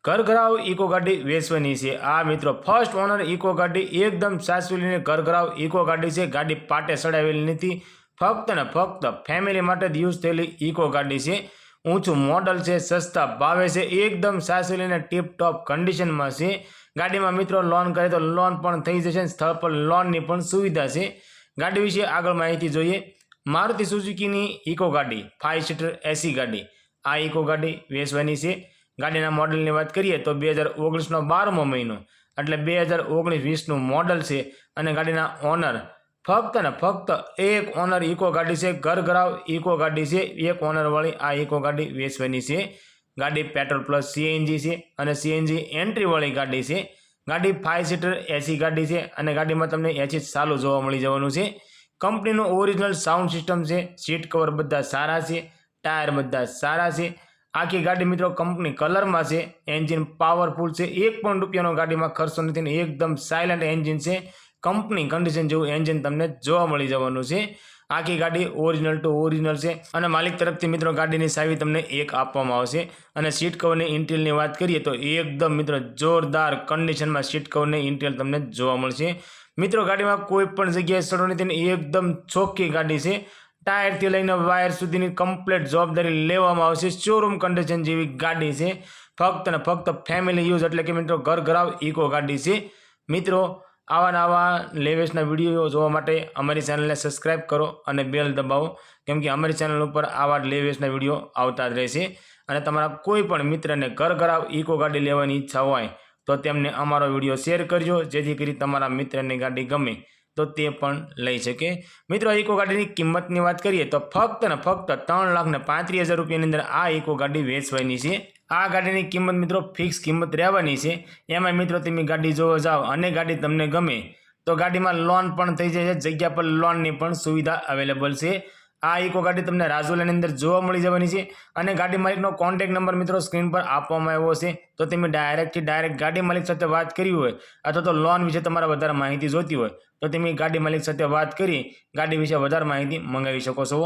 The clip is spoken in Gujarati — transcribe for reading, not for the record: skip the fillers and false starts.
ઘરઘરાવ ઇકો ગાડી વેચવાની છે। આ મિત્રો ફર્સ્ટ ઓનર ઇકો ગાડી એકદમ સાચવીને ઘરઘરાવ ઇકો ગાડી છે। ગાડી પાટે સડાવેલી નથી, ફક્ત ને ફક્ત ફેમિલી માટે જ યુઝ થયેલી ઇકો ગાડી છે। ઊંચું મોડલ છે, સસ્તા ભાવે છે, એકદમ સાચવીને ટીપ ટોપ કન્ડિશનમાં છે। ગાડીમાં મિત્રો લોન કરે તો લોન પણ થઈ જશે, સ્થળ પર લોનની પણ સુવિધા છે। ગાડી વિશે આગળ માહિતી જોઈએ। મારુતિ સુઝુકીની ઇકો ગાડી 5 સીટર એસી ગાડી, આ ઇકો ગાડી વેચવાની છે। ગાડીના મોડલની વાત કરીએ તો 2019નો 12મો મહિનો એટલે 2019-20નું મોડલ છે અને ગાડીના ઓનર ફક્ત ને ફક્ત એક ઓનર ઇકો ગાડી છે। ઘરઘરાવ ઇકો ગાડી છે, એક ઓનરવાળી આ ઇકો ગાડી વેચવાની છે। ગાડી પેટ્રોલ પ્લસ સીએનજી છે અને સીએનજી એન્ટ્રીવાળી ગાડી છે। ગાડી 5 સીટર એસી ગાડી છે અને ગાડીમાં તમને એસી ચાલુ જોવા મળી જવાનું છે। કંપનીનું ઓરિજિનલ સાઉન્ડ સિસ્ટમ છે, સીટ કવર બધા સારા છે, ટાયર બધા સારા છે। આખી ગાડી મિત્રો કંપની કલરમાં છે, એન્જિન પાવરફુલ છે, ₹1 ગાડીમાં ખર્ચો નથી ને એકદમ સાયલન્ટ એન્જિન છે। કંપની કન્ડિશન જેવું એન્જિન તમને જોવા મળી જવાનું છે। આખી ગાડી ઓરિજિનલ ટુ ઓરિજિનલ છે અને માલિક તરફથી મિત્રો ગાડીની ચાવી તમને એક આપવામાં આવશે। અને સીટ કવરની ઇન્ટિરિયરની વાત કરીએ તો એકદમ મિત્રો જોરદાર કન્ડિશનમાં સીટ કવરની ઇન્ટિરિયર તમને જોવા મળશે। મિત્રો ગાડીમાં કોઈ પણ જગ્યાએ સડો નથી ને એકદમ ચોખ્ખી ગાડી છે। ટાયરથી લઈને વાયર સુધીની કમ્પ્લીટ જવાબદારી લેવામાં આવશે। શોરૂમ કન્ડિશન જેવી ગાડી છે, ફક્ત ને ફક્ત ફેમિલી યુઝ એટલે કે મિત્રો ઘરઘરાવ ઇકો ગાડી છે। મિત્રો આવા લેવેસના વિડીયો જોવા માટે અમારી ચેનલને સબસ્ક્રાઈબ કરો અને બેલ દબાવો, કેમ કે અમારી ચેનલ ઉપર આવા લેવેસના વિડીયો આવતા જ રહેશે। અને તમારા કોઈ પણ મિત્રને ઘરઘરાવ ઇકો ગાડી લેવાની ઈચ્છા હોય તો તેમને અમારો વિડીયો શેર કરજો, જેથી કરી તમારા મિત્રને ગાડી ગમે તો તે પણ લઈ શકે। મિત્રો ઇકો ગાડીની કિંમતની વાત કરીએ તો ફક્ત ને ફક્ત ₹3,35,000 ની અંદર આ ઇકો ગાડી વેચવાની છે। આ ગાડીની કિંમત મિત્રો ફિક્સ કિંમત રહેવાની છે। એમાં મિત્રો તમે ગાડી જોવા જાઓ અને ગાડી તમને ગમે તો ગાડીમાં લોન પણ થઈ જાય છે, જગ્યા પર લોનની પણ સુવિધા અવેલેબલ છે। આ ઇકો ગાડી તમને રાજુલાની અંદર જોવા મળી જવાની છે અને ગાડી માલિકનો કોન્ટેક્ટ નંબર મિત્રો સ્ક્રીન પર આપવામાં આવ્યો છે, તો તમે ડાયરેક્ટ ગાડી માલિક સાથે વાત કરી હોય અથવા તો લોન વિશે તમારે વધારે માહિતી જોતી હોય તો તમે ગાડી માલિક સાથે વાત કરી ગાડી વિશે વધારે માહિતી મંગાવી શકો છો।